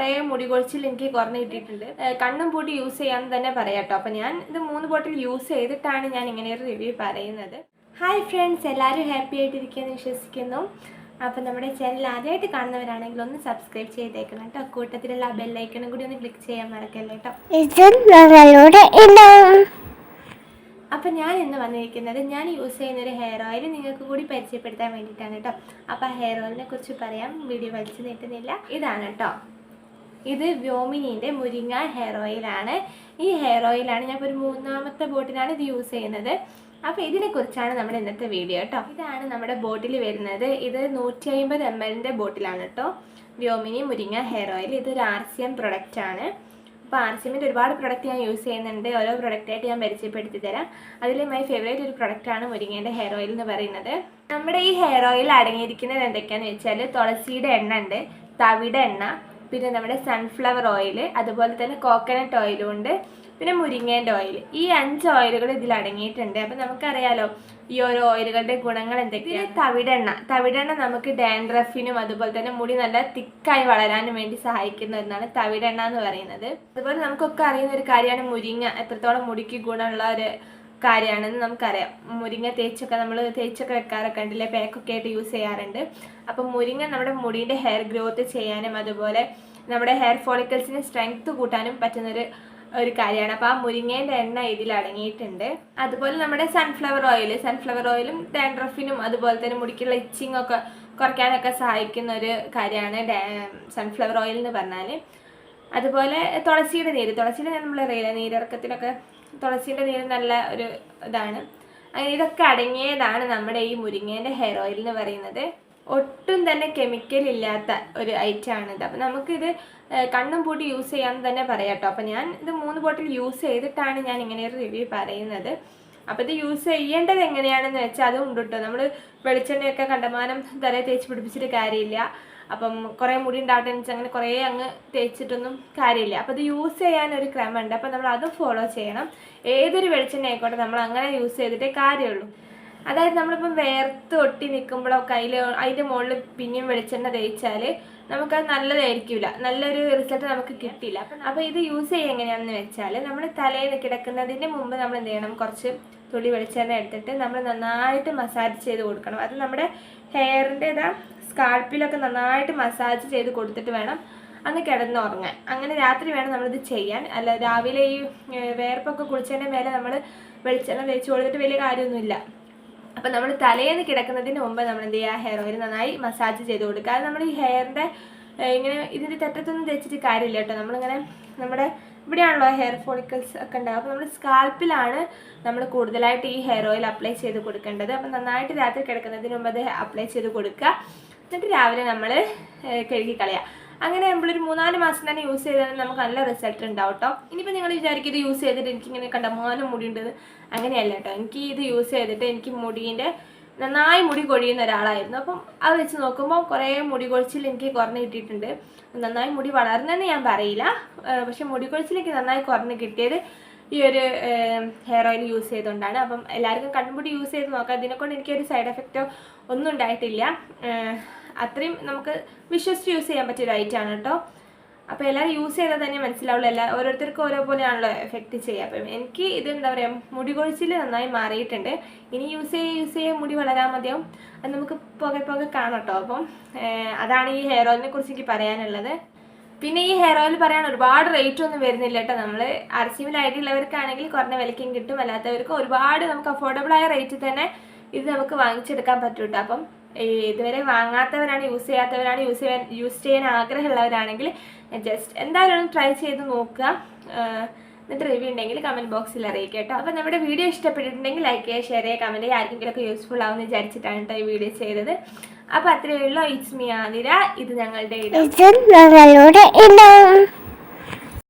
കുറേ മുടി കൊഴിച്ചിൽ എനിക്ക് കുറഞ്ഞ് കിട്ടിയിട്ടുണ്ട്. കണ്ണും പൂട്ടി യൂസ് ചെയ്യാമെന്ന് തന്നെ പറയാം കേട്ടോ. അപ്പോൾ ഞാൻ ഇത് 3 ബോട്ടിൽ യൂസ് ചെയ്തിട്ടാണ് ഞാൻ ഇങ്ങനെ ഒരു റിവ്യൂ പറയുന്നത്. ഹായ് ഫ്രണ്ട്സ്, എല്ലാവരും ഹാപ്പി ആയിട്ടിരിക്കുമെന്ന് വിശ്വസിക്കുന്നു. അപ്പോൾ നമ്മുടെ ചാനൽ ആദ്യമായിട്ട് കാണുന്നവരാണെങ്കിൽ ഒന്ന് സബ്സ്ക്രൈബ് ചെയ്തേക്കണം കേട്ടോ. കൂട്ടത്തിലുള്ള ആ ബെല്ലൈക്കണും കൂടി ഒന്ന് ക്ലിക്ക് ചെയ്യാൻ മറക്കല്ലേ കേട്ടോ. അപ്പോൾ ഞാൻ ഇന്ന് വന്നിരിക്കുന്നത് ഞാൻ യൂസ് ചെയ്യുന്നൊരു ഹെയർ ഓയിൽ നിങ്ങൾക്ക് കൂടി പരിചയപ്പെടുത്താൻ വേണ്ടിയിട്ടാണ് കേട്ടോ. അപ്പോൾ ആ ഹെയർ ഓയിലിനെ കുറിച്ച് പറയാം, വീഡിയോ വലിച്ചു നീട്ടുന്നില്ല. ഇതാണ് കേട്ടോ, ഇത് വ്യോമിനിൻ്റെ മുരിങ്ങ ഹെയർ ഓയിലാണ്. ഈ ഹെയർ ഓയിലാണ് ഞാൻ ഇപ്പോൾ ഒരു 3ാമത്തെ ബോട്ടിലാണ് ഇത് യൂസ് ചെയ്യുന്നത്. അപ്പോൾ ഇതിനെക്കുറിച്ചാണ് നമ്മുടെ ഇന്നത്തെ വീഡിയോ കേട്ടോ. ഇതാണ് നമ്മുടെ ബോട്ടിൽ വരുന്നത്. ഇത് 150 ml ബോട്ടിലാണ് കേട്ടോ, വ്യോമിനി മുരിങ്ങ ഹെയർ ഓയിൽ. ഇതൊരു RCM പ്രൊഡക്റ്റാണ്. അപ്പോൾ RCMൻ്റെ ഒരുപാട് പ്രൊഡക്റ്റ് ഞാൻ യൂസ് ചെയ്യുന്നുണ്ട്. ഓരോ പ്രൊഡക്റ്റായിട്ട് ഞാൻ പരിചയപ്പെടുത്തി തരാം. അതിൽ മൈ ഫേവറേറ്റ് ഒരു പ്രൊഡക്റ്റാണ് മുരിങ്ങേൻ്റെ ഹെയർ ഓയിൽ എന്ന് പറയുന്നത്. നമ്മുടെ ഈ ഹെയർ ഓയിൽ അടങ്ങിയിരിക്കുന്നത് എന്തൊക്കെയാണെന്ന് വെച്ചാൽ തുളസിയുടെ എണ്ണ ഉണ്ട്, തവിയുടെ എണ്ണ, പിന്നെ നമ്മുടെ സൺഫ്ലവർ ഓയിൽ, അതുപോലെ തന്നെ കോക്കനട്ട് ഓയിലും ഉണ്ട്, പിന്നെ മുരിങ്ങേൻ്റെ ഓയിൽ. ഈ 5 ഓയിലുകൾ ഇതിൽ അടങ്ങിയിട്ടുണ്ട്. അപ്പം നമുക്കറിയാലോ ഈ ഓരോ ഓയിലുകളുടെ ഗുണങ്ങൾ എന്തൊക്കെയാണ്. തവിടെണ്ണ നമുക്ക് ഡാൻഡ്രഫിനും അതുപോലെ തന്നെ മുടി നല്ല തിക്കായി വളരാനും വേണ്ടി സഹായിക്കുന്ന ഒന്നാണ് തവിടെണ്ണ എന്ന് പറയുന്നത്. അതുപോലെ നമുക്കൊക്കെ അറിയുന്ന ഒരു കാര്യമാണ് മുരിങ്ങ എത്രത്തോളം മുടിക്ക് ഗുണമുള്ള ഒരു കാര്യമാണെന്ന് നമുക്കറിയാം. മുരിങ്ങ തേച്ചൊക്കെ വെക്കാറൊക്കെ ഉണ്ടല്ലേ, പാക്കൊക്കെ ആയിട്ട് യൂസ് ചെയ്യാറുണ്ട്. അപ്പം മുരിങ്ങ നമ്മുടെ മുടിയുടെ ഹെയർ ഗ്രോത്ത് ചെയ്യാനും അതുപോലെ നമ്മുടെ ഹെയർ ഫോളിക്കിൾസിന് സ്ട്രെങ്ത് കൂട്ടാനും പറ്റുന്നൊരു കാര്യമാണ്. അപ്പോൾ ആ മുരിങ്ങേൻ്റെ എണ്ണ ഇതിൽ അടങ്ങിയിട്ടുണ്ട്. അതുപോലെ നമ്മുടെ സൺഫ്ലവർ ഓയിലും ഡാൻഡ്രഫിനും അതുപോലെ തന്നെ മുടിക്കുള്ള ഇച്ചിങ് ഒക്കെ കുറയ്ക്കാനൊക്കെ സഹായിക്കുന്ന ഒരു കാര്യമാണ് സൺഫ്ലവർ ഓയിൽ എന്ന് പറഞ്ഞാൽ. അതുപോലെ തുളസിയുടെ നീര് നമ്മളറിയില്ല, നീരിറക്കത്തിനൊക്കെ തുളസിയുടെ നീര് നല്ല ഒരു ഇതാണ്. അങ്ങനെ ഇതൊക്കെ അടങ്ങിയതാണ് നമ്മുടെ ഈ മുരിങ്ങേൻ്റെ ഹെയർ ഓയിൽ എന്ന് പറയുന്നത്. ഒട്ടും തന്നെ കെമിക്കൽ ഇല്ലാത്ത ഒരു ഐറ്റമാണിത്. അപ്പം നമുക്കിത് കണ്ണും പൂട്ടി യൂസ് ചെയ്യാമെന്ന് തന്നെ പറയാം കേട്ടോ. അപ്പം ഞാൻ ഇത് 3 ബോട്ടിൽ യൂസ് ചെയ്തിട്ടാണ് ഞാൻ ഇങ്ങനെ ഒരു റിവ്യൂ പറയുന്നത്. അപ്പോൾ ഇത് യൂസ് ചെയ്യേണ്ടത് എങ്ങനെയാണെന്ന് വെച്ചാൽ അതും ഉണ്ട് കേട്ടോ. നമ്മൾ വെളിച്ചെണ്ണയൊക്കെ കണ്ടമാനം തലയിൽ തേച്ച് പിടിപ്പിച്ചിട്ട് കാര്യമില്ല. അപ്പം കുറേ മുടി ഉണ്ടാവട്ടെ എന്ന് വെച്ചാൽ അങ്ങനെ കുറേ അങ്ങ് തേച്ചിട്ടൊന്നും കാര്യമില്ല. അപ്പോൾ ഇത് യൂസ് ചെയ്യാനൊരു ക്രമമുണ്ട്. അപ്പോൾ നമ്മൾ അതും ഫോളോ ചെയ്യണം. ഏതൊരു വെളിച്ചെണ്ണ ആയിക്കോട്ടെ നമ്മൾ അങ്ങനെ യൂസ് ചെയ്തിട്ടേ കാര്യമുള്ളൂ. അതായത് നമ്മളിപ്പം വേർത്ത് ഒട്ടി നിൽക്കുമ്പോഴൊക്കെ അതിൻ്റെ മുകളിൽ പിന്നെയും വെളിച്ചെണ്ണ തേച്ചാൽ നമുക്കത് നല്ലതായിരിക്കില്ല, നല്ലൊരു റിസൾട്ട് നമുക്ക് കിട്ടില്ല. അപ്പോൾ ഇത് യൂസ് ചെയ്യുക എങ്ങനെയാണെന്ന് വെച്ചാൽ നമ്മൾ തലയിൽ കിടക്കുന്നതിന് മുമ്പ് നമ്മൾ എന്ത് ചെയ്യണം, കുറച്ച് തുള്ളി വെളിച്ചെണ്ണ എടുത്തിട്ട് നമ്മൾ നന്നായിട്ട് മസാജ് ചെയ്ത് കൊടുക്കണം. അത് നമ്മുടെ ഹെയറിൻ്റെ സ്കാൾപ്പിലൊക്കെ നന്നായിട്ട് മസാജ് ചെയ്ത് കൊടുത്തിട്ട് വേണം അന്ന് കിടന്നുറങ്ങാൻ. അങ്ങനെ രാത്രി വേണം നമ്മളിത് ചെയ്യാൻ. അല്ല രാവിലെ ഈ വേർപ്പൊക്കെ കുളിച്ചതിൻ്റെ മേലെ നമ്മൾ വെളിച്ചെണ്ണ തേച്ച് കൊടുത്തിട്ട് വലിയ കാര്യമൊന്നുമില്ല. അപ്പം നമ്മൾ തലേന്ന് കിടക്കുന്നതിന് മുമ്പ് നമ്മൾ എന്ത് ചെയ്യുക, ഹെയർ ഓയിൽ നന്നായി മസാജ് ചെയ്ത് കൊടുക്കുക. അത് നമ്മൾ ഈ ഹെയറിൻ്റെ ഇങ്ങനെ ഇതിൻ്റെ തെറ്റത്തൊന്നും തേച്ചിട്ട് കാര്യമില്ല കേട്ടോ. നമ്മളിങ്ങനെ നമ്മുടെ ഇവിടെയാണല്ലോ ഹെയർ ഫോളിക്കിൾസ് ഒക്കെ ഉണ്ടാകും. അപ്പോൾ നമ്മൾ സ്കാൽപ്പിലാണ് നമ്മൾ കൂടുതലായിട്ട് ഈ ഹെയർ ഓയിൽ അപ്ലൈ ചെയ്ത് കൊടുക്കേണ്ടത്. അപ്പം നന്നായിട്ട് രാത്രി കിടക്കുന്നതിന് മുമ്പ് അത് അപ്ലൈ ചെയ്ത് കൊടുക്കുക. എന്നിട്ട് രാവിലെ നമ്മൾ കഴുകി കളയുക. അങ്ങനെ നമ്മളൊരു 3-4 മാസം തന്നെ യൂസ് ചെയ്താൽ നമുക്ക് നല്ല റിസൾട്ട് ഉണ്ടാവും കേട്ടോ. ഇനിയിപ്പോൾ നിങ്ങൾ വിചാരിക്കും ഇത് യൂസ് ചെയ്തിട്ട് എനിക്കിങ്ങനെ കണ്ടമാനം മുടി ഉണ്ടെന്ന്. അങ്ങനെയല്ല കേട്ടോ. എനിക്ക് ഇത് യൂസ് ചെയ്തിട്ട് എനിക്ക് നന്നായി മുടി കൊഴിയുന്ന ഒരാളായിരുന്നു. അപ്പം അത് വെച്ച് നോക്കുമ്പോൾ കുറേ മുടി കൊഴിച്ചിൽ എനിക്ക് കുറഞ്ഞ് കിട്ടിയിട്ടുണ്ട്. നന്നായി മുടി വളർന്നെന്ന് ഞാൻ പറയില്ല, പക്ഷെ മുടി കൊഴിച്ചിൽ എനിക്ക് നന്നായി കുറഞ്ഞ് കിട്ടിയത് ഈ ഒരു ഹെയർ ഓയിൽ യൂസ് ചെയ്തുകൊണ്ടാണ്. അപ്പം എല്ലാവർക്കും കൺമുടി യൂസ് ചെയ്ത് നോക്കാം. ഇതിനെക്കൊണ്ട് എനിക്കൊരു സൈഡ് എഫക്റ്റോ ഒന്നും ഉണ്ടായിട്ടില്ല. അത്രയും നമുക്ക് വിശ്വസിച്ച് യൂസ് ചെയ്യാൻ പറ്റിയൊരു ഐറ്റമാണ് കേട്ടോ. അപ്പോൾ എല്ലാവരും യൂസ് ചെയ്താൽ തന്നെ മനസ്സിലാവുള്ളൂ. ഓരോരുത്തർക്കും ഓരോ പോലെയാണല്ലോ എഫക്റ്റ് ചെയ്യുക. അപ്പം എനിക്ക് ഇത് എന്താ പറയുക, മുടി കൊഴിച്ചിൽ നന്നായി മാറിയിട്ടുണ്ട്. ഇനി യൂസ് ചെയ്യുക മുടി വളരാൻ മതിയാവും. അത് നമുക്ക് പോകെ കാണാം കേട്ടോ. അപ്പം അതാണ് ഈ ഹെയർ ഓയിലിനെ കുറിച്ച് എനിക്ക് പറയാനുള്ളത്. പിന്നെ ഈ ഹെയർ ഓയിൽ പറയാൻ ഒരുപാട് റേറ്റ് ഒന്നും വരുന്നില്ല കേട്ടോ. നമ്മൾ RCM ഐഡി ഉള്ളവർക്കാണെങ്കിൽ കുറഞ്ഞ വിലയ്ക്കും കിട്ടും. അല്ലാത്തവർക്ക് ഒരുപാട് നമുക്ക് അഫോർഡബിളായ റേറ്റിൽ തന്നെ ഇത് നമുക്ക് വാങ്ങിച്ചെടുക്കാൻ പറ്റും കേട്ടോ. അപ്പം ഇതുവരെ വാങ്ങാത്തവരാണ്, യൂസ് ചെയ്യാൻ ആഗ്രഹമുള്ളവരാണെങ്കിൽ ജസ്റ്റ് എന്തായാലും ട്രൈ ചെയ്ത് നോക്കുക. എന്നിട്ട് റിവ്യൂ ഉണ്ടെങ്കിൽ കമൻറ്റ് ബോക്സിൽ അറിയിക്കുക കേട്ടോ. അപ്പോൾ നമ്മുടെ വീഡിയോ ഇഷ്ടപ്പെട്ടിട്ടുണ്ടെങ്കിൽ ലൈക്ക് ചെയ്യുക, ഷെയർ ചെയ്യുക, കമൻറ്റ് ചെയ്യുക. ആർക്കെങ്കിലുമൊക്കെ യൂസ്ഫുൾ ആവുമെന്ന് വിചാരിച്ചിട്ടാണ് കേട്ടോ ഈ വീഡിയോ ചെയ്തത്. അപ്പോൾ അത്രയേ ഉള്ളൂ. It's me Athira. ഇത് ഞങ്ങളുടെ